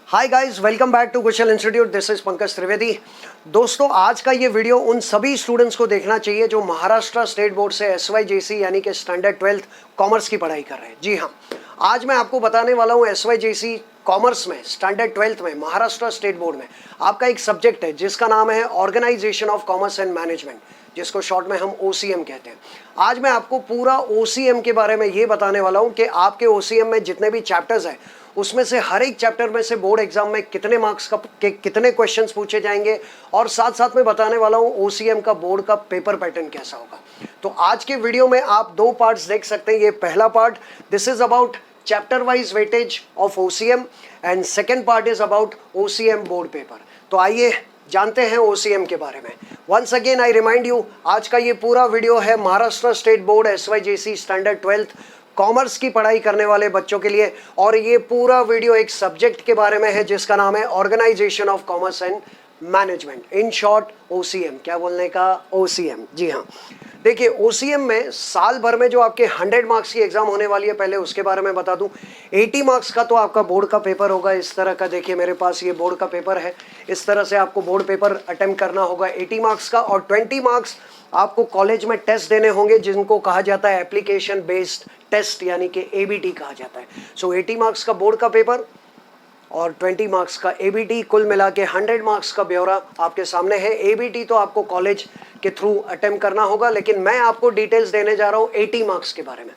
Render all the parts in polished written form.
Hi guys, welcome back to Kushal institute. This is Pankaj Trivedi. दोस्तों, आज का ये वीडियो उन सभी स्टूडेंट्स को देखना चाहिए जो महाराष्ट्र स्टेट बोर्ड से SYJC यानी कि स्टैंडर्ड 12th कॉमर्स की पढ़ाई कर रहे हैं। जी हाँ, आज मैं आपको बताने वाला हूँ SYJC कॉमर्स में स्टैंडर्ड 12th में महाराष्ट्र स्टेट बोर्ड में आपका एक सब्जेक्ट है जिसका नाम है organisation of commerce and management, जिसको शॉर्ट में हम OCM कहते हैं। आज मैं आपको पूरा OCM के बारे में ये बताने वाला हूँ कि आपके OCM में जितने भी चैप्टर्स हैं उसमें से हर एक चैप्टर में से बोर्ड एग्जाम में कितने मार्क्स के कितने क्वेश्चंस पूछे जाएंगे, और साथ साथ में बताने वाला हूँ OCM का बोर्ड का पेपर पैटर्न कैसा होगा। तो आज के वीडियो में आप दो पार्ट्स देख सकते हैं। ये पहला part, this is about chapter wise weightage of OCM and second part is about OCM board paper. तो आइए जानते हैं OCM के बारे में। Once again I remind you, आज का ये पूरा वीडियो है Maharashtra state board SYJC standard 12th commerce की पढ़ाई करने वाले बच्चों के लिए, और ये पूरा वीडियो एक सब्जेक्ट के बारे में है जिसका नाम है organisation of commerce and management, in short OCM। क्या बोलने का? OCM। जी हाँ, देखिए OCM में साल भर में जो आपके 100 मार्क्स की एग्जाम होने वाली है, पहले उसके बारे में बता दूं। 80 मार्क्स का तो आपका बोर्ड का पेपर होगा इस तरह का। देखिए मेरे पास ये बोर्ड का पेपर है, इस तरह से आपको बोर्ड पेपर अटेम्प्ट करना होगा 80 मार्क्स का, और 20 मार्क्स आपको कॉलेज में टेस्ट देने होंगे जिनको कहा जाता है एप्लीकेशन बेस्ड टेस्ट, यानी कि ABT कहा जाता है। सो 80 मार्क्स का बोर्ड का पेपर और 20 मार्क्स का ABT, कुल मिला के 100 मार्क्स का ब्यौरा आपके सामने है। ABT तो आपको कॉलेज के थ्रू अटेम्प्ट करना होगा, लेकिन मैं आपको डिटेल्स देने जा रहा हूँ 80 मार्क्स के बारे में।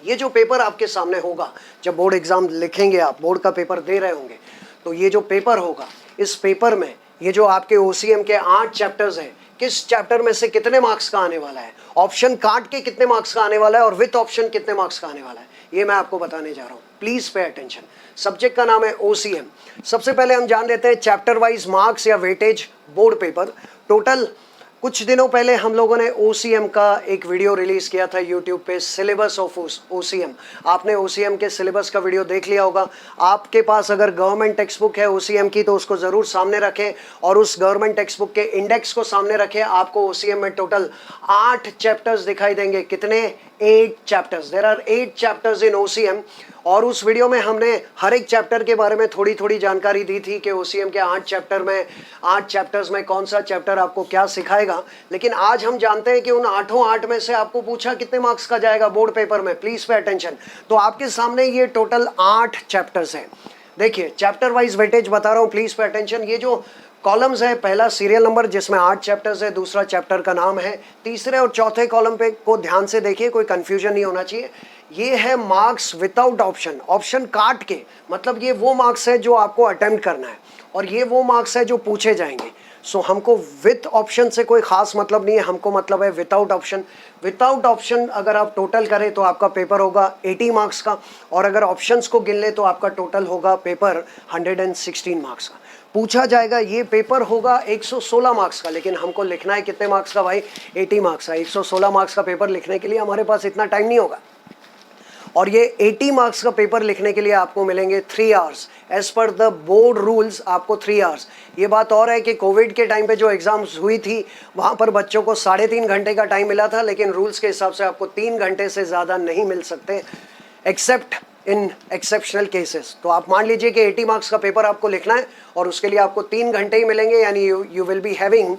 ये जो पेपर आपके सामने होगा, जब बोर्ड एग्जाम लिखेंगे, आप बोर्ड का पेपर दे रहे होंगे, तो ये जो पेपर होगा, इस पेपर में ये जो आपके OCM के 8 चैप्टर्स हैं, किस चैप्टर में से कितने मार्क्स का आने वाला है, ऑप्शन काट के कितने मार्क्स का आने वाला है, और विथ ऑप्शन कितने मार्क्स का आने वाला है, ये मैं आपको बताने जा रहा हूँ। Please pay attention. सब्जेक्ट का नाम है OCM। सबसे पहले हम जान लेते हैं चैप्टर वाइज मार्क्स या वेटेज बोर्ड पेपर। टोटल कुछ दिनों पहले हम लोगों ने OCM का एक वीडियो रिलीज किया था यूट्यूब पे, सिलेबस ऑफ OCM। आपने OCM के सिलेबस का वीडियो देख लिया होगा। आपके पास अगर गवर्नमेंट टेक्स्ट बुक है OCM की तो उसको ज़रूर सामने रखें, और उस गवर्नमेंट टेक्स्ट बुक के इंडेक्स को सामने रखें। आपको OCM में टोटल 8 चैप्टर्स दिखाई देंगे। कितने? 8 chapters. There are 8 chapters in OCM। और उस वीडियो में हमने हर एक चैप्टर के बारे में थोड़ी थोड़ी जानकारी दी थी कि OCM के 8 चैप्टर्स में कौन सा चैप्टर आपको क्या सिखाएगा। लेकिन आज हम जानते हैं कि उन 8 में से आपको पूछा कितने मार्क्स का जाएगा बोर्ड पेपर में। Please pay attention. तो आपके सामने ये टोटल 8 चैप्टर्स हैं। देखिए चैप्टर वाइज वेटेज बता रहा हूँ, प्लीज पे अटेंशन। ये जो कॉलम्स है, पहला सीरियल नंबर जिसमें 8 चैप्टर्स है, दूसरा चैप्टर का नाम है, तीसरे और चौथे कॉलम पे को ध्यान से देखिए, कोई कंफ्यूजन नहीं होना चाहिए। ये है मार्क्स विदाउट ऑप्शन, ऑप्शन काट के, मतलब ये वो मार्क्स है जो आपको अटेम्प्ट करना है, और ये वो मार्क्स है जो पूछे जाएंगे। सो हमको विथ ऑप्शन से कोई खास मतलब नहीं है, हमको मतलब है विदाउट ऑप्शन। विदाउट ऑप्शन अगर आप टोटल करें तो आपका पेपर होगा 80 मार्क्स का, और अगर ऑप्शंस को गिन ले तो आपका टोटल होगा पेपर 116 मार्क्स का। पूछा जाएगा, ये पेपर होगा 116 मार्क्स का, लेकिन हमको लिखना है कितने मार्क्स का भाई? 80 मार्क्स का। 116 मार्क्स का पेपर लिखने के लिए हमारे पास इतना टाइम नहीं होगा, और ये 80 मार्क्स का पेपर लिखने के लिए आपको मिलेंगे 3 hours. As per the board rules आपको 3 आवर्स। ये बात और है कि कोविड के टाइम पे जो एग्जाम्स हुई थी वहाँ पर बच्चों को 3.5 घंटे का टाइम मिला था, लेकिन रूल्स के हिसाब से आपको 3 घंटे से ज़्यादा नहीं मिल सकते, एक्सेप्ट इन एक्सेप्शनल केसेस। तो आप मान लीजिए कि 80 मार्क्स का पेपर आपको लिखना है और उसके लिए आपको 3 घंटे ही मिलेंगे, यानी you will be having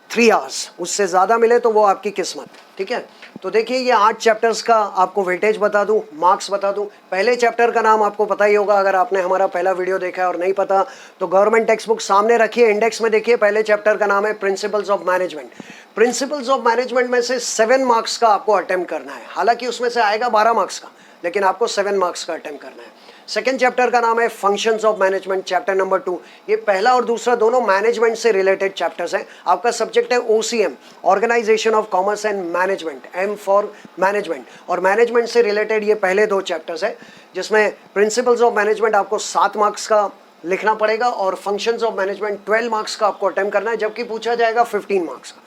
3 hours. उससे ज़्यादा मिले तो वो आपकी किस्मत। ठीक है, तो देखिए ये 8 चैप्टर्स का आपको वेटेज बता दूं, मार्क्स बता दूं। पहले चैप्टर का नाम आपको पता ही होगा, अगर आपने हमारा पहला वीडियो देखा है, और नहीं पता तो गवर्नमेंट टेक्स्ट बुक सामने रखिए, इंडेक्स में देखिए। पहले चैप्टर का नाम है principles of management. Principles of management में से 7 मार्क्स का आपको अटेम्प्ट करना है। हालांकि उसमें से आएगा 12 मार्क्स का, लेकिन आपको 7 मार्क्स का अटेम्प्ट करना है। सेकेंड चैप्टर का नाम है functions of management, chapter number 2। ये पहला और दूसरा दोनों मैनेजमेंट से रिलेटेड चैप्टर्स हैं। आपका सब्जेक्ट है OCM, organisation of commerce and management, M for management. और मैनेजमेंट से रिलेटेड ये पहले 2 चैप्टर्स हैं, जिसमें प्रिंसिपल्स ऑफ मैनेजमेंट आपको 7 मार्क्स का लिखना पड़ेगा, और फंक्शंस ऑफ मैनेजमेंट 12 मार्क्स का आपको अटेम्प्ट करना है, जबकि पूछा जाएगा 15 मार्क्स का।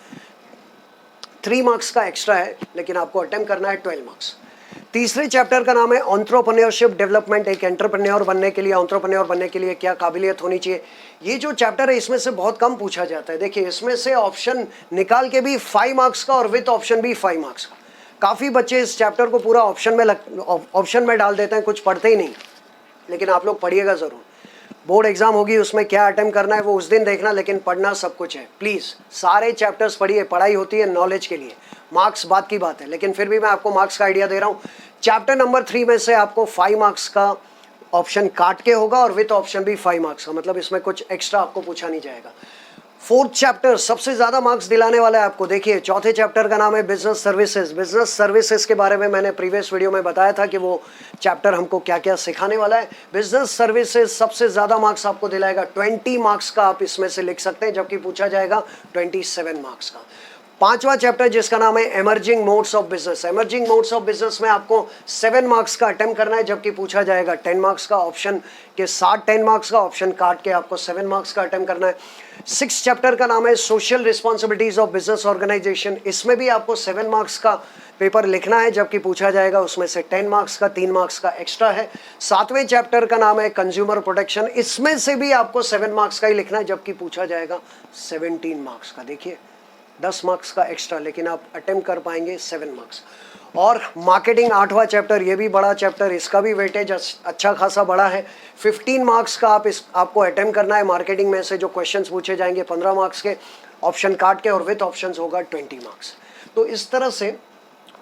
3 मार्क्स का एक्स्ट्रा है, लेकिन आपको अटेम्प्ट करना है 12 मार्क्स। तीसरे चैप्टर का नाम है एंटरप्रेन्योरशिप डेवलपमेंट। एक एंटरप्रेन्योर बनने के लिए क्या काबिलियत होनी चाहिए। ये जो चैप्टर है इसमें से बहुत कम पूछा जाता है। देखिए इसमें से ऑप्शन निकाल के भी 5 मार्क्स का और विथ ऑप्शन भी 5 मार्क्स का। काफ़ी बच्चे इस चैप्टर को पूरा ऑप्शन में डाल देते हैं, कुछ पढ़ते ही नहीं, लेकिन आप लोग पढ़िएगा ज़रूर। बोर्ड एग्जाम होगी उसमें क्या अटेम्प्ट करना है वो उस दिन देखना, लेकिन पढ़ना सब कुछ है। प्लीज़ सारे चैप्टर्स पढ़िए, पढ़ाई होती है नॉलेज के लिए, मार्क्स बात की बात है, लेकिन फिर भी मैं आपको मार्क्स का आइडिया दे रहा हूँ। चैप्टर नंबर 3 में से आपको 5 मार्क्स का ऑप्शन काट के होगा और विथ ऑप्शन भी 5 मार्क्स का, मतलब इसमें कुछ एक्स्ट्रा आपको पूछा नहीं जाएगा। 4th चैप्टर सबसे ज़्यादा मार्क्स दिलाने वाला है आपको। देखिए चौथे चैप्टर का नाम है बिजनेस सर्विसेज। बिजनेस सर्विसेज के बारे में मैंने प्रीवियस वीडियो में बताया था कि वो चैप्टर हमको क्या क्या सिखाने वाला है। बिजनेस सर्विसेज सबसे ज़्यादा मार्क्स आपको दिलाएगा, 20 मार्क्स का आप इसमें से लिख सकते हैं, जबकि पूछा जाएगा 27 मार्क्स का। 5वां चैप्टर जिसका नाम है emerging modes of business. Emerging modes of business में आपको 7 मार्क्स का अटेम्प्ट करना है, जबकि पूछा जाएगा 10 मार्क्स का। ऑप्शन के साथ 10 मार्क्स का, ऑप्शन काट के आपको 7 मार्क्स का अटेम्प्ट करना है। 6 चैप्टर का नाम है social responsibilities of business organisation. इसमें भी आपको 7 मार्क्स का पेपर लिखना है, जबकि पूछा जाएगा उसमें से 10 मार्क्स का, 3 मार्क्स का एक्स्ट्रा है। 7वें चैप्टर का नाम है कंज्यूमर प्रोटेक्शन। इसमें से भी आपको 7 मार्क्स का ही लिखना है, जबकि पूछा जाएगा 17 मार्क्स का। देखिए 10 मार्क्स का एक्स्ट्रा, लेकिन आप अटेम्प्ट कर पाएंगे 7 मार्क्स। और मार्केटिंग 8वां चैप्टर, ये भी बड़ा चैप्टर, इसका भी वेटेज अच्छा खासा बड़ा है। 15 मार्क्स का आपको अटेम्प्ट करना है। मार्केटिंग में से जो क्वेश्चंस पूछे जाएंगे 15 मार्क्स के, ऑप्शन काट के, और विथ ऑप्शंस होगा 20 मार्क्स। तो इस तरह से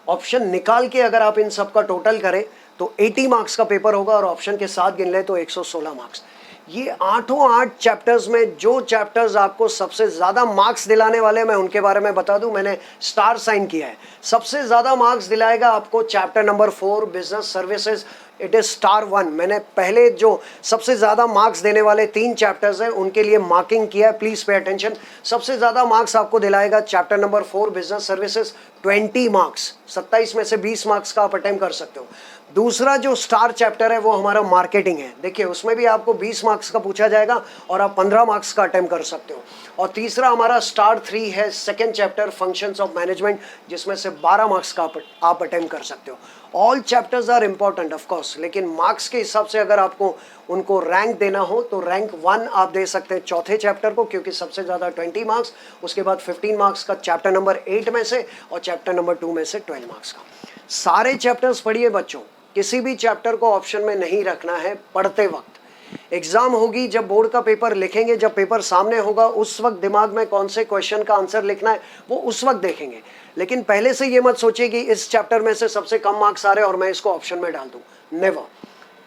ऑप्शन निकाल के अगर आप इन सब का टोटल करें तो 80 मार्क्स का पेपर होगा, और ऑप्शन के साथ गिन ले तो 116 मार्क्स। ये 8 चैप्टर्स में जो चैप्टर्स आपको सबसे ज़्यादा मार्क्स दिलाने वाले मैं उनके बारे में बता दूं। मैंने स्टार साइन किया है। सबसे ज़्यादा मार्क्स दिलाएगा आपको chapter number 4 business services, it is star 1। मैंने पहले जो सबसे ज़्यादा मार्क्स देने वाले 3 चैप्टर्स हैं उनके लिए मार्किंग किया है, प्लीज़ पे अटेंशन। सबसे ज़्यादा मार्क्स आपको दिलाएगा chapter number 4 business services, 20 marks. 27 में से 20 मार्क्स का आप अटेम्प्ट कर सकते हो। दूसरा जो स्टार चैप्टर है वो हमारा मार्केटिंग है। देखिए उसमें भी आपको 20 मार्क्स का पूछा जाएगा और आप 15 मार्क्स का अटेम्प्ट कर सकते हो। और तीसरा हमारा स्टार 3 है second chapter functions of management, जिसमें से 12 मार्क्स का आप अटेम्प्ट कर सकते हो। All chapters are important of course, लेकिन मार्क्स के हिसाब से अगर आपको उनको रैंक देना हो तो रैंक 1 आप दे सकते हैं चौथे चैप्टर को, क्योंकि सबसे ज़्यादा 20 मार्क्स, उसके बाद 15 मार्क्स का चैप्टर नंबर 8 में से, और चैप्टर नंबर 2 में से 12 मार्क्स का। सारे चैप्टर्स पढ़िए बच्चों, किसी भी चैप्टर को ऑप्शन में नहीं रखना है पढ़ते वक्त। एग्जाम होगी जब बोर्ड का पेपर लिखेंगे, जब पेपर सामने होगा उस वक्त दिमाग में कौन से क्वेश्चन का आंसर लिखना है वो उस वक्त देखेंगे। लेकिन पहले से ये मत सोचिए कि इस चैप्टर में से सबसे कम मार्क्स आ रहे हैं और मैं इसको ऑप्शन में डाल दूं। नेवर।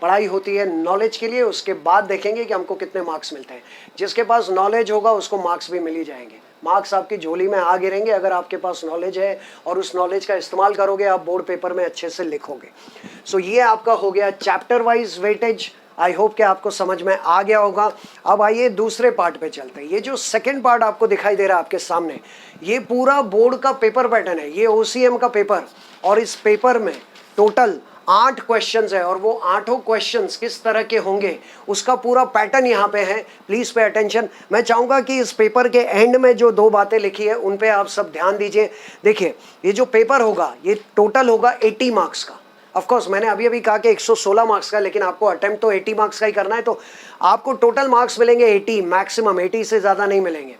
पढ़ाई होती है नॉलेज के लिए, उसके बाद देखेंगे कि हमको कितने मार्क्स मिलते हैं। जिसके पास नॉलेज होगा उसको मार्क्स भी मिल ही जाएंगे। मार्क्स आपकी झोली में आ गिरेंगे अगर आपके पास नॉलेज है और उस नॉलेज का इस्तेमाल करोगे, आप बोर्ड पेपर में अच्छे से लिखोगे। सो ये आपका हो गया chapter wise weightage. I hope कि आपको समझ में आ गया होगा। अब आइए दूसरे पार्ट पे चलते हैं। ये जो सेकंड पार्ट आपको दिखाई दे रहा है आपके सामने, ये पूरा बोर्ड का पेपर पैटर्न है। ये OCM का पेपर, और इस पेपर में टोटल 8 क्वेश्चंस है, और वो 8 क्वेश्चंस किस तरह के होंगे उसका पूरा पैटर्न यहाँ पे है। Please pay attention. मैं चाहूँगा कि इस पेपर के एंड में जो 2 बातें लिखी है उन पे आप सब ध्यान दीजिए। देखिए ये जो पेपर होगा ये टोटल होगा 80 मार्क्स का। ऑफकोर्स मैंने अभी अभी कहा कि 116 मार्क्स का, लेकिन आपको अटेम्प्ट तो 80 मार्क्स का ही करना है, तो आपको टोटल मार्क्स मिलेंगे 80, मैक्सिमम 80 से ज़्यादा नहीं मिलेंगे।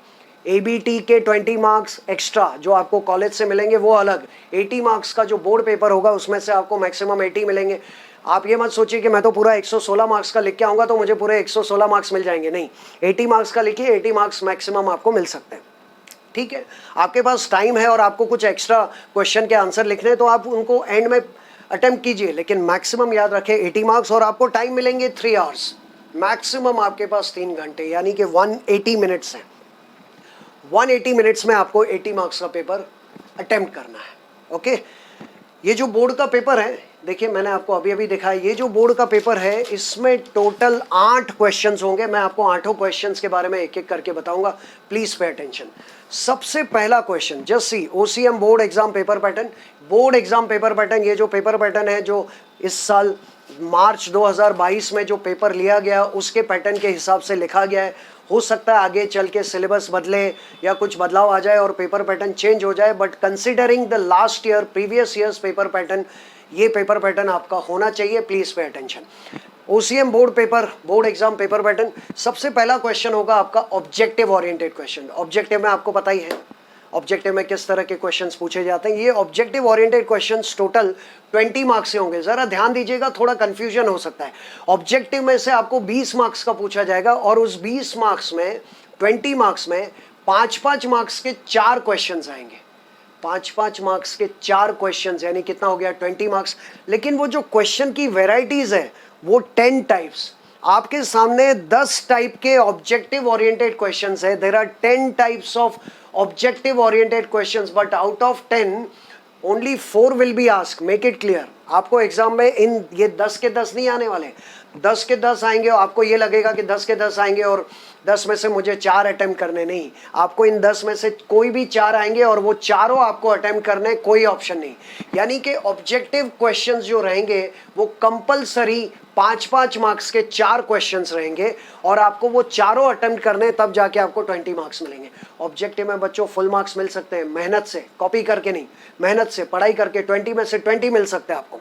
ABT के 20 मार्क्स एक्स्ट्रा जो आपको कॉलेज से मिलेंगे वो अलग। 80 मार्क्स का जो बोर्ड पेपर होगा उसमें से आपको मैक्सिमम 80 मिलेंगे। आप ये मत सोचिए कि मैं तो पूरा 116 मार्क्स का लिख के आऊँगा तो मुझे पूरे 116 मार्क्स मिल जाएंगे। नहीं, 80 मार्क्स का लिखिए, 80 मार्क्स मैक्सिमम आपको मिल सकते हैं। ठीक है, आपके पास टाइम है और आपको कुछ एक्स्ट्रा क्वेश्चन के आंसर लिखने हैं तो आप उनको एंड में अटेम्प्ट कीजिए, लेकिन मैक्सिमम याद रखें 80 मार्क्स। और आपको टाइम मिलेंगे 3 आवर्स, मैक्सिमम आपके पास 3 घंटे, यानी कि 180 मिनट्स हैं। 180 मिनट्स में आपको 80 मार्क्स का पेपर अटेम्प्ट करना है। ओके, ये जो बोर्ड का पेपर है, देखिए मैंने आपको अभी अभी दिखाया, ये जो बोर्ड का पेपर है इसमें टोटल 8 क्वेश्चंस होंगे। मैं आपको 8 क्वेश्चंस के बारे में एक एक करके बताऊंगा, प्लीज पे अटेंशन। सबसे पहला question, just see OCM board exam paper pattern. Board exam paper pattern, ये जो पेपर पैटर्न है जो इस साल मार्च 2022 में जो पेपर लिया गया उसके पैटर्न के हिसाब से लिखा गया है। हो सकता है आगे चल के सिलेबस बदले या कुछ बदलाव आ जाए और पेपर पैटर्न चेंज हो जाए, but considering the last year previous years paper pattern, ये पेपर पैटर्न आपका होना चाहिए। Please pay attention. OCM board paper, board exam paper pattern. सबसे पहला क्वेश्चन होगा आपका ऑब्जेक्टिव ओरिएंटेड क्वेश्चन। ऑब्जेक्टिव में आपको पता ही है, ऑब्जेक्टिव में किस तरह के क्वेश्चंस पूछे जाते हैं। ये objective oriented questions total 20 marks से होंगे। जरा ध्यान दीजिएगा, थोड़ा कंफ्यूजन हो सकता है। ऑब्जेक्टिव में से आपको 20 मार्क्स का पूछा जाएगा और उस 20 मार्क्स में 20 मार्क्स में 5-5 मार्क्स के 4 क्वेश्चंस आएंगे। 5-5 मार्क्स के 4 क्वेश्चंस, यानी कितना हो गया 20 मार्क्स। लेकिन वो जो क्वेश्चन की वेराइटीज है वो 10 टाइप्स। आपके सामने 10 टाइप के ऑब्जेक्टिव ओरिएंटेड क्वेश्चंस है। There are 10 types of objective oriented questions, but out of 10 only 4 will be ask. Make it clear. आपको एग्जाम में इन ये 10 के 10 नहीं आने वाले, 10 के 10 आएंगे और आपको ये लगेगा कि 10 के 10 आएंगे और 10 में से मुझे 4 अटेम्प्ट करने। नहीं, आपको इन 10 में से कोई भी 4 आएंगे और वो चारों आपको अटेम्प्ट करने, कोई ऑप्शन नहीं। यानी कि ऑब्जेक्टिव क्वेश्चंस जो रहेंगे वो कंपलसरी 5-5 मार्क्स के 4 क्वेश्चंस रहेंगे और आपको वो चारों अटेम्प्ट करने, तब जाके आपको 20 मार्क्स मिलेंगे। ऑब्जेक्टिव में बच्चों फुल मार्क्स मिल सकते हैं मेहनत से, कॉपी करके नहीं, मेहनत से पढ़ाई करके 20 में से 20 मिल सकते हैं आपको।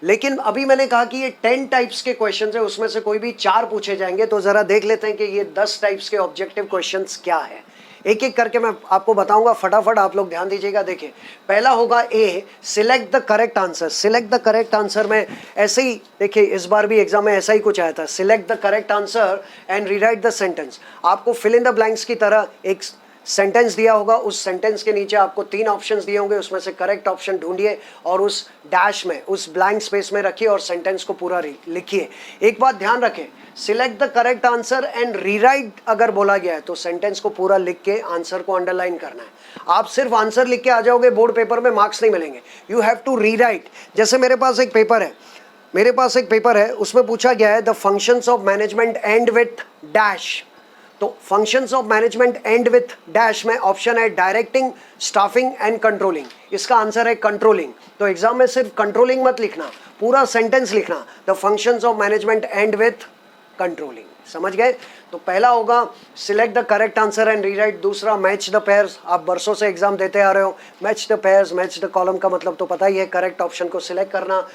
लेकिन अभी मैंने कहा कि ये 10 टाइप्स के क्वेश्चंस है, उसमें से कोई भी 4 पूछे जाएंगे। तो जरा देख लेते हैं कि ये 10 टाइप्स के ऑब्जेक्टिव क्वेश्चंस क्या है। एक एक करके मैं आपको बताऊंगा, फटाफट आप लोग ध्यान दीजिएगा। देखिए, पहला होगा A, select the correct answer. Select the correct answer में ऐसे ही, देखिए इस बार भी एग्जाम में ऐसा ही कुछ आया था, select the correct answer and rewrite the sentence. आपको फिल इन द ब्लैंक्स की तरह एक सेंटेंस दिया होगा, उस सेंटेंस के नीचे आपको 3 ऑप्शंस दिए होंगे, उसमें से करेक्ट ऑप्शन ढूंढिए और उस डैश में, उस ब्लैंक स्पेस में रखिए और सेंटेंस को पूरा लिखिए। एक बात ध्यान रखें, select the correct answer and rewrite अगर बोला गया है तो सेंटेंस को पूरा लिख के आंसर को अंडरलाइन करना है। आप सिर्फ आंसर लिख के आ जाओगे बोर्ड पेपर में, मार्क्स नहीं मिलेंगे। You have to rewrite. जैसे मेरे पास एक पेपर है, उसमें पूछा गया है the functions of management and with dash. तो functions of management and with dash में ऑप्शन है डायरेक्टिंग, स्टाफिंग एंड कंट्रोलिंग। इसका आंसर है कंट्रोलिंग। तो एग्जाम में सिर्फ कंट्रोलिंग मत लिखना, पूरा सेंटेंस लिखना, the functions of management and with controlling. समझ गए? तो पहला होगा select the correct answer and rewrite. दूसरा मैच द पेयर्स। आप बरसों से एग्जाम देते आ रहे हो, match the pairs, match the column का मतलब तो पता ही है, करेक्ट ऑप्शन को सिलेक्ट करना।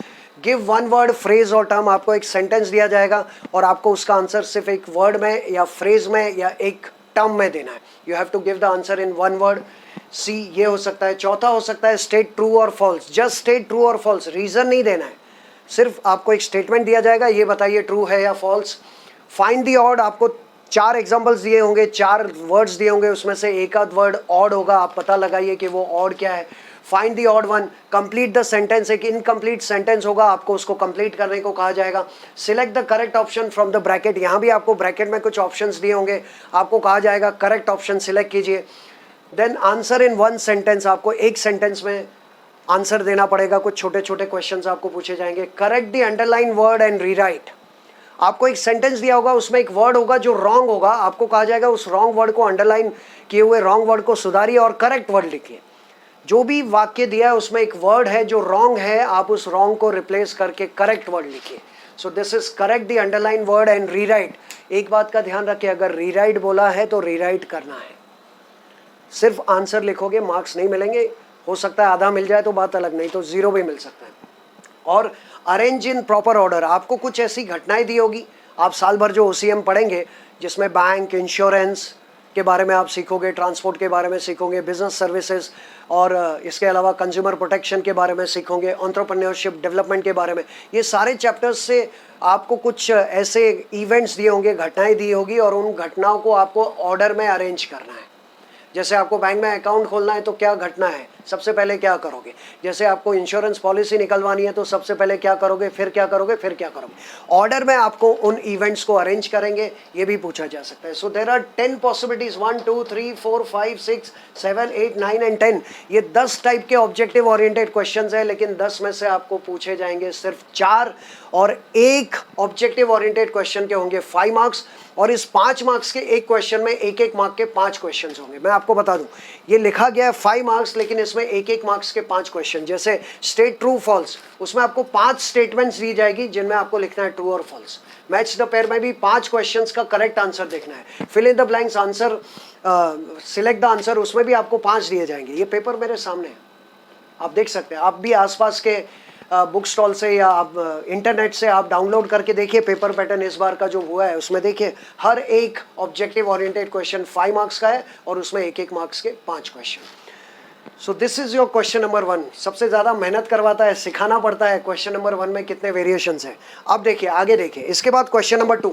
गिव वन वर्ड, फ्रेज और टर्म। आपको एक सेंटेंस दिया जाएगा और आपको उसका आंसर सिर्फ एक वर्ड में या फ्रेज में या एक टर्म में देना है। You have to give the answer in one word. C ये हो सकता है। चौथा हो सकता है स्टेट ट्रू और फॉल्स। जस्ट स्टेट ट्रू और फॉल्स, रीजन नहीं देना है, सिर्फ आपको एक स्टेटमेंट दिया जाएगा, ये बताइए ट्रू है या फॉल्स। Find the odd. आपको 4 एग्जाम्पल्स दिए होंगे, 4 वर्ड्स दिए होंगे, उसमें से एक आध वर्ड ऑड होगा, आप पता लगाइए कि वो ऑड क्या है। Find the odd one. Complete the sentence. एक इनकम्प्लीट सेंटेंस होगा, आपको उसको कंप्लीट करने को कहा जाएगा। Select the correct option from the bracket. यहाँ भी आपको ब्रैकेट में कुछ ऑप्शंस दिए होंगे, आपको कहा जाएगा करेक्ट ऑप्शन सिलेक्ट कीजिए। Then answer in one sentence. आपको एक सेंटेंस में आंसर देना पड़ेगा, कुछ छोटे छोटे क्वेश्चंस आपको पूछे जाएंगे। Correct the underline word and rewrite. आपको एक सेंटेंस दिया होगा, उसमें एक वर्ड होगा जो रॉन्ग होगा, आपको कहा जाएगा उस रॉन्ग वर्ड को अंडरलाइन किए हुए रॉन्ग वर्ड को सुधारिए और करेक्ट वर्ड लिखिए। जो भी वाक्य दिया है उसमें एक वर्ड है जो रॉन्ग है, आप उस रॉन्ग को रिप्लेस करके करेक्ट वर्ड लिखिए। So this is correct the underline word and rewrite. एक बात का ध्यान रखिए, अगर रीराइट बोला है तो रीराइट करना है। सिर्फ आंसर लिखोगे मार्क्स नहीं मिलेंगे, हो सकता है आधा मिल जाए तो बात अलग, नहीं तो 0 भी मिल सकता है। और अरेंज इन प्रॉपर ऑर्डर। आपको कुछ ऐसी घटनाएं दी होगी, आप साल भर जो OCM पढ़ेंगे जिसमें बैंक, इंश्योरेंस के बारे में आप सीखोगे, ट्रांसपोर्ट के बारे में सीखोगे, बिजनेस सर्विसेज और इसके अलावा कंज्यूमर प्रोटेक्शन के बारे में सीखोगे, एंटरप्रेन्योरशिप डेवलपमेंट के बारे में। ये सारे चैप्टर्स से आपको कुछ ऐसे इवेंट्स दिए होंगे, घटनाएं दी होगी और उन घटनाओं को आपको ऑर्डर में अरेंज करना है। जैसे आपको बैंक में अकाउंट खोलना है तो क्या घटना है, सबसे पहले क्या करोगे। जैसे आपको इंश्योरेंस पॉलिसी निकलवानी है तो सबसे पहले क्या करोगे, फिर क्या करोगे, फिर क्या करोगे। ऑर्डर में आपको उन इवेंट्स को अरेंज करेंगे, ये भी पूछा जा सकता है। So there are 10 possibilities, 1 2 3 4 5 6 7 8 9 and 10। ये 10 टाइप के ऑब्जेक्टिव ओरिएंटेड क्वेश्चंस है, लेकिन 10 में से आपको पूछे जाएंगे सिर्फ 4 और एक ऑब्जेक्टिव ओरिएंटेड क्वेश्चन के होंगे 5 मार्क्स और इस 5 मार्क्स के एक क्वेश्चन में एक मार्क के 5 क्वेश्चंस होंगे। मैं आपको बता दूं, ये लिखा गया है 5 मार्क्स, लेकिन इसमें एक मार्क्स के 5 क्वेश्चन। जैसे स्टेट ट्रू फॉल्स, उसमें आपको 5 स्टेटमेंट्स दी जाएगी जिनमें आपको लिखना है ट्रू और फॉल्स। मैच द पेयर में भी 5 क्वेश्चंस का करेक्ट आंसर देखना है। Fill in the blanks answer, select the answer, उसमें भी आपको 5 दिए जाएंगे। ये पेपर मेरे सामने है, आप देख सकते हैं। आप भी आसपास के बुक स्टॉल से या आप इंटरनेट से आप डाउनलोड करके देखिए पेपर पैटर्न इस बार का जो हुआ है उसमें देखिए हर एक ऑब्जेक्टिव ओरिएंटेड क्वेश्चन 5 मार्क्स का है और उसमें एक एक मार्क्स के 5 question. So this is your question number 1। सबसे ज़्यादा मेहनत करवाता है, सिखाना पड़ता है क्वेश्चन नंबर 1 में कितने वेरिएशंस हैं। अब देखिए आगे देखिए, इसके बाद क्वेश्चन नंबर 2।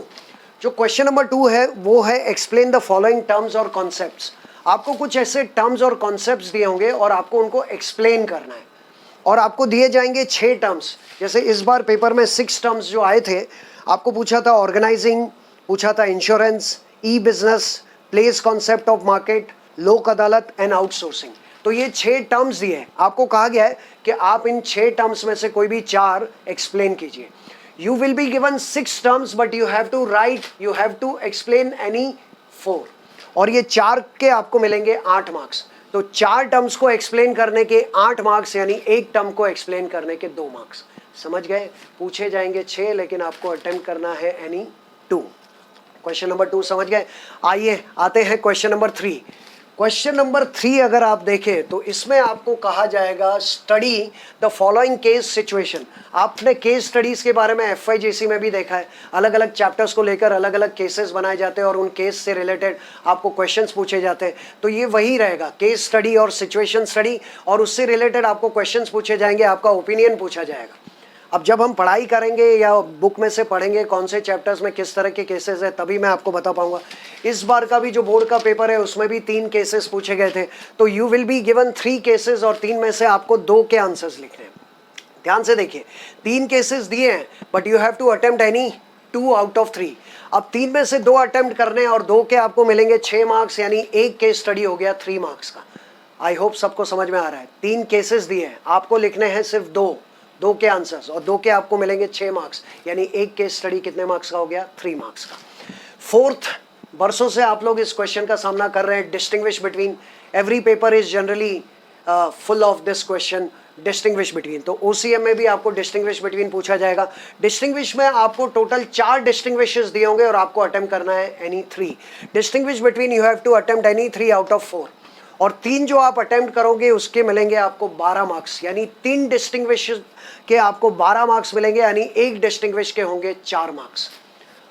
जो क्वेश्चन नंबर 2 है वो है एक्सप्लेन द फॉलोइंग टर्म्स और कॉन्सेप्ट्स। आपको कुछ ऐसे टर्म्स और कॉन्सेप्ट्स दिए होंगे और आपको उनको एक्सप्लेन करना है और आपको दिए जाएंगे 6 टर्म्स। जैसे इस बार पेपर में 6 टर्म्स जो आए थे, आपको पूछा था ऑर्गेनाइजिंग, पूछा था insurance, E business, place concept of market, लोक अदालत एंड आउटसोर्सिंग। तो ये 6 टर्म्स दिए हैं, आपको कहा गया है कि आप इन 6 टर्म्स में से कोई भी 4 एक्सप्लेन कीजिए। You will be given 6 terms but you have to write, you have to explain any 4 और ये 4 के आपको मिलेंगे 8 मार्क्स। तो 4 टर्म्स को एक्सप्लेन करने के 8 मार्क्स यानी एक टर्म को एक्सप्लेन करने के 2 मार्क्स। समझ गए? पूछे जाएंगे 6 लेकिन आपको अटेम्प्ट करना है एनी 2। क्वेश्चन नंबर 2 समझ गए? आइए आते हैं क्वेश्चन नंबर 3। क्वेश्चन नंबर 3 अगर आप देखें तो इसमें आपको कहा जाएगा study the following case situation. आपने केस स्टडीज़ के बारे में FYJC में भी देखा है, अलग अलग चैप्टर्स को लेकर अलग अलग केसेस बनाए जाते हैं और उन केस से रिलेटेड आपको क्वेश्चंस पूछे जाते हैं। तो ये वही रहेगा, केस स्टडी और सिचुएशन स्टडी, और उससे रिलेटेड आपको क्वेश्चंस पूछे जाएंगे, आपका ओपिनियन पूछा जाएगा। अब जब हम पढ़ाई करेंगे या बुक में से पढ़ेंगे कौन से चैप्टर्स में किस तरह के केसेस है तभी मैं आपको बता पाऊंगा। इस बार का भी जो बोर्ड का पेपर है उसमें भी 3 केसेस पूछे गए थे, तो you will be given 3 cases और 3 में से आपको 2 के आंसर्स लिखने हैं। ध्यान से देखिए, 3 केसेस दिए हैं but you have to attempt any 2 out of 3। अब 3 में से 2 अटेम्प्ट करने और 2 के आपको मिलेंगे 6 मार्क्स, यानी एक केस स्टडी हो गया 3 मार्क्स का। आई होप सबको समझ में आ रहा है। 3 केसेस दिए हैं, आपको लिखने हैं सिर्फ 2 के आंसर्स और 2 के आपको मिलेंगे 6 मार्क्स, यानी एक केस स्टडी कितने मार्क्स का हो गया? 3 मार्क्स का। 4th, बरसों से आप लोग इस क्वेश्चन का सामना कर रहे हैं, distinguish between. Every paper is generally full of this question, distinguish between. तो OCM में भी आपको डिस्टिंग्विश बिटवीन पूछा जाएगा। डिस्टिंग्विश में आपको टोटल 4 डिस्टिंग्विशेस दिए होंगे और आपको अटेम्प्ट करना है any 3। Distinguish between you have to attempt any 3 out of 4 और 3 जो आप अटेम्प्ट करोगे उसके मिलेंगे आपको 12 मार्क्स, यानी 3 डिस्टिंग्विश के आपको 12 मार्क्स मिलेंगे, यानी एक डिस्टिंग्विश के होंगे 4 मार्क्स।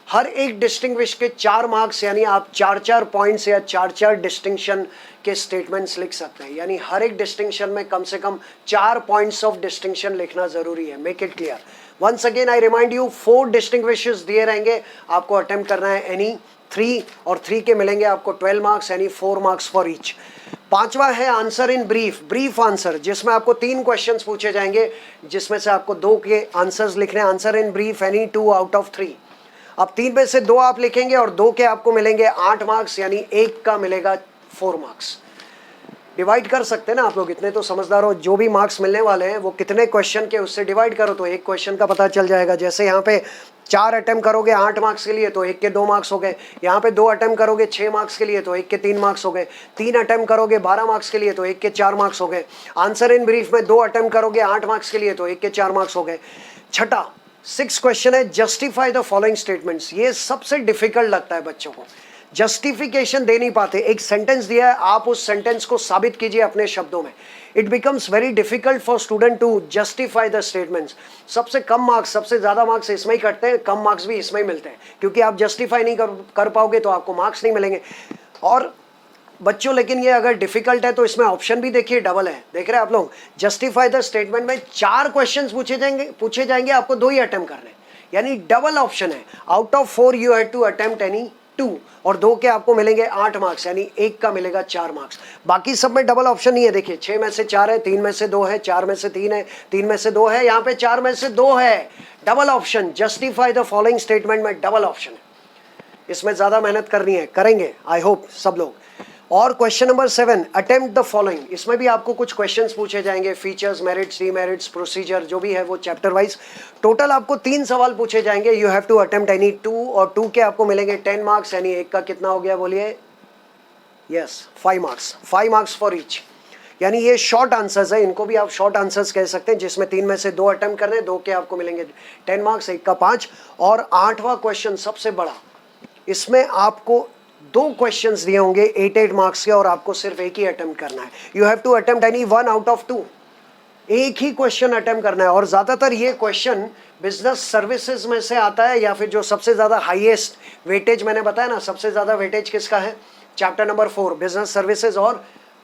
हर एक डिस्टिंग्विश के 4 मार्क्स, यानी आप 4-4 पॉइंट्स या 4-4 डिस्टिंक्शन के स्टेटमेंट्स लिख सकते हैं, यानी हर एक डिस्टिंक्शन में कम से कम 4 पॉइंट्स ऑफ डिस्टिंक्शन लिखना जरूरी है। Make it clear. Once again I remind you, 4 distinguishes दिए रहेंगे, आपको अटेम्प्ट करना है एनी 3 और 3 के मिलेंगे आपको 12 मार्क्स, यानी 4 मार्क्स फॉर ईच। 5वां है answer in brief, brief answer, जिसमें आपको 3 क्वेश्चंस पूछे जाएंगे जिसमें से आपको 2 के आंसर्स लिखने हैं। Answer in brief any 2 out of 3। अब 3 में से 2 आप लिखेंगे और 2 के आपको मिलेंगे 8 मार्क्स, यानी एक का मिलेगा 4 मार्क्स। डिवाइड कर सकते हैं ना आप लोग, इतने तो समझदार हो, जो भी मार्क्स मिलने वाले हैं वो कितने क्वेश्चन के उससे डिवाइड करो तो एक क्वेश्चन का पता चल जाएगा। जैसे यहाँ पे 4 अटेम्प्ट करोगे 8 मार्क्स के लिए तो एक के 2 मार्क्स हो गए, यहाँ पे 2 अटेम्प्ट करोगे 6 मार्क्स के लिए तो एक के 3 मार्क्स हो गए, 3 अटेम्प्ट करोगे 12 मार्क्स के लिए तो एक के 4 मार्क्स हो गए। आंसर इन ब्रीफ में 2 अटेम्प्ट करोगे 8 मार्क्स के लिए तो एक के 4 मार्क्स हो गए। छठा 6 क्वेश्चन है जस्टिफाई द फॉलोइंग स्टेटमेंट्स। ये सबसे डिफिकल्ट लगता है बच्चों को, जस्टिफिकेशन दे नहीं पाते। एक सेंटेंस दिया है, आप उस सेंटेंस को साबित कीजिए अपने शब्दों में। It becomes very difficult for student to justify the statements. सबसे कम मार्क्स, सबसे ज़्यादा मार्क्स इसमें ही कटते हैं, कम मार्क्स भी इसमें ही मिलते हैं, क्योंकि आप जस्टिफाई नहीं कर पाओगे तो आपको मार्क्स नहीं मिलेंगे। और बच्चों लेकिन ये अगर डिफिकल्ट है तो इसमें ऑप्शन भी देखिए डबल है, देख रहे हैं आप लोग। जस्टिफाई द स्टेटमेंट में 4 क्वेश्चन पूछे जाएंगे, आपको 2 ही अटेम्प्ट करने, यानी डबल ऑप्शन है। Out of 4 you have to attempt any 2 और 2 के आपको मिलेंगे 8 मार्क्स, यानी एक का मिलेगा 4 मार्क्स। बाकी सब में डबल ऑप्शन नहीं है। देखिए 6 में से 4 है, 3 में से 2 है, 4 में से 3 है, 3 में से 2 है, यहाँ पे 4 में से 2 है। Double option, justify the following statement में डबल ऑप्शन है। इसमें ज़्यादा मेहनत करनी है, करेंगे आई होप सब लोग। और question number 7 attempt the following. इसमें भी आपको कुछ क्वेश्चंस पूछे जाएंगे, फीचर्स, मेरिट्स, डीमेरिट्स, प्रोसीजर, जो भी है वो चैप्टर वाइज। टोटल आपको 3 सवाल पूछे जाएंगे। You have to attempt any 2 और 2 के आपको मिलेंगे 10 मार्क्स, यानी एक का कितना हो गया बोलिए? Yes 5 marks, 5 marks for each. यानी ये शॉर्ट आंसर्स है, इनको भी आप शॉर्ट आंसर्स कह सकते हैं, जिसमें 3 में से 2 अटेम्प्ट करने हैं, 2 के आपको मिलेंगे 10 मार्क्स, एक का 5। और 8वां क्वेश्चन सबसे बड़ा, इसमें आपको 2 क्वेश्चंस दिए होंगे 8-8 मार्क्स के और आपको सिर्फ एक ही अटेम्प्ट करना है। You have to attempt any 1 out of 2। एक ही क्वेश्चन अटेम्प्ट करना है और ज़्यादातर ये क्वेश्चन बिजनेस सर्विसेज में से आता है या फिर जो सबसे ज़्यादा हाईएस्ट वेटेज मैंने बताया ना, सबसे ज़्यादा वेटेज किसका है, चैप्टर नंबर 4 बिजनेस सर्विसेज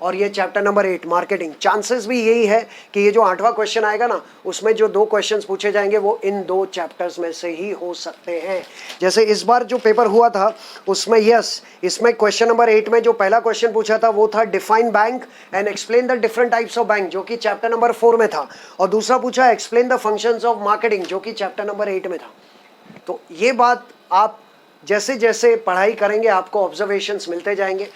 और ये चैप्टर नंबर 8 मार्केटिंग। चांसेस भी यही है कि ये जो 8वां क्वेश्चन आएगा ना, उसमें जो 2 क्वेश्चंस पूछे जाएंगे वो इन 2 चैप्टर्स में से ही हो सकते हैं। जैसे इस बार जो पेपर हुआ था उसमें इसमें क्वेश्चन नंबर 8 में जो पहला क्वेश्चन पूछा था वो था define bank and explain the different types of bank, जो कि चैप्टर नंबर 4 में था, और दूसरा पूछा explain the functions of marketing, जो कि चैप्टर नंबर 8 में था। तो ये बात आप जैसे जैसे पढ़ाई करेंगे आपको ऑब्जर्वेशंस मिलते जाएंगे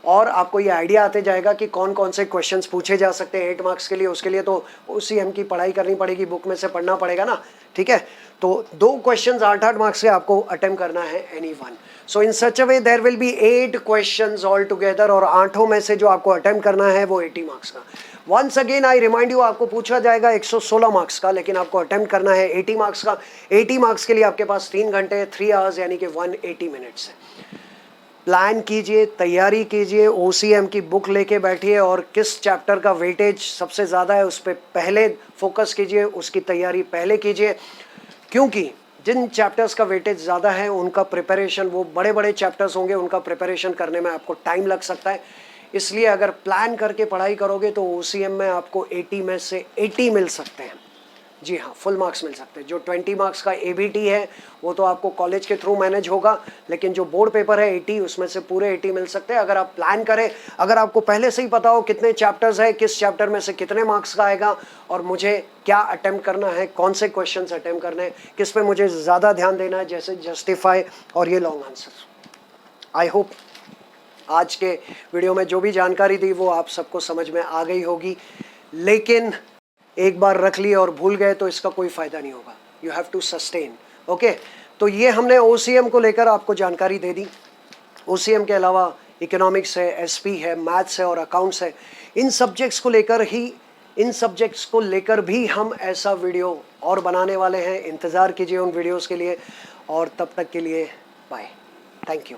और आपको ये आइडिया आते जाएगा कि कौन कौन से क्वेश्चंस पूछे जा सकते हैं 8 मार्क्स के लिए। उसके लिए तो OCM की पढ़ाई करनी पड़ेगी, बुक में से पढ़ना पड़ेगा ना, ठीक है। तो 2 क्वेश्चंस 8-8 मार्क्स के आपको अटेम्प्ट करना है any one. So in such a way there will be 8 questions all together, और 8 में से जो आपको अटेम्प्ट करना है वो 80 मार्क्स का। Once again I remind you, आपको पूछा जाएगा 116 मार्क्स का, लेकिन आपको अटेम्प्ट करना है 80 मार्क्स का। 80 मार्क्स के लिए आपके पास 3 घंटे 3 आवर्स यानी कि 180 मिनट्स है। प्लान कीजिए, तैयारी कीजिए, OCM की बुक लेके बैठिए और किस चैप्टर का वेटेज सबसे ज़्यादा है उस पर पहले फोकस कीजिए, उसकी तैयारी पहले कीजिए, क्योंकि जिन चैप्टर्स का वेटेज ज़्यादा है उनका प्रिपरेशन, वो बड़े बड़े चैप्टर्स होंगे, उनका प्रिपरेशन करने में आपको टाइम लग सकता है। इसलिए अगर प्लान करके पढ़ाई करोगे तो OCM में आपको 80 में से 80 मिल सकते हैं। जी हाँ, फुल मार्क्स मिल सकते हैं। जो 20 मार्क्स का ABT है वो तो आपको कॉलेज के थ्रू मैनेज होगा, लेकिन जो बोर्ड पेपर है 80, उसमें से पूरे 80 मिल सकते हैं अगर आप प्लान करें। अगर आपको पहले से ही पता हो कितने चैप्टर्स है, किस चैप्टर में से कितने मार्क्स का आएगा और मुझे क्या अटेम्प्ट करना है, कौन से क्वेश्चन अटेम्प्ट करने हैं, किस पे मुझे ज़्यादा ध्यान देना है, जैसे जस्टिफाई और ये लॉन्ग आंसर। आई होप आज के वीडियो में जो भी जानकारी दी वो आप सबको समझ में आ गई होगी, लेकिन एक बार रख लिए और भूल गए तो इसका कोई फ़ायदा नहीं होगा। You have to sustain. Okay, तो ये हमने OCM को लेकर आपको जानकारी दे दी। OCM के अलावा इकोनॉमिक्स है, SP है, मैथ्स है और अकाउंट्स है। इन सब्जेक्ट्स को लेकर भी हम ऐसा वीडियो और बनाने वाले हैं। इंतज़ार कीजिए उन वीडियोज़ के लिए, और तब तक के लिए बाय, थैंक यू।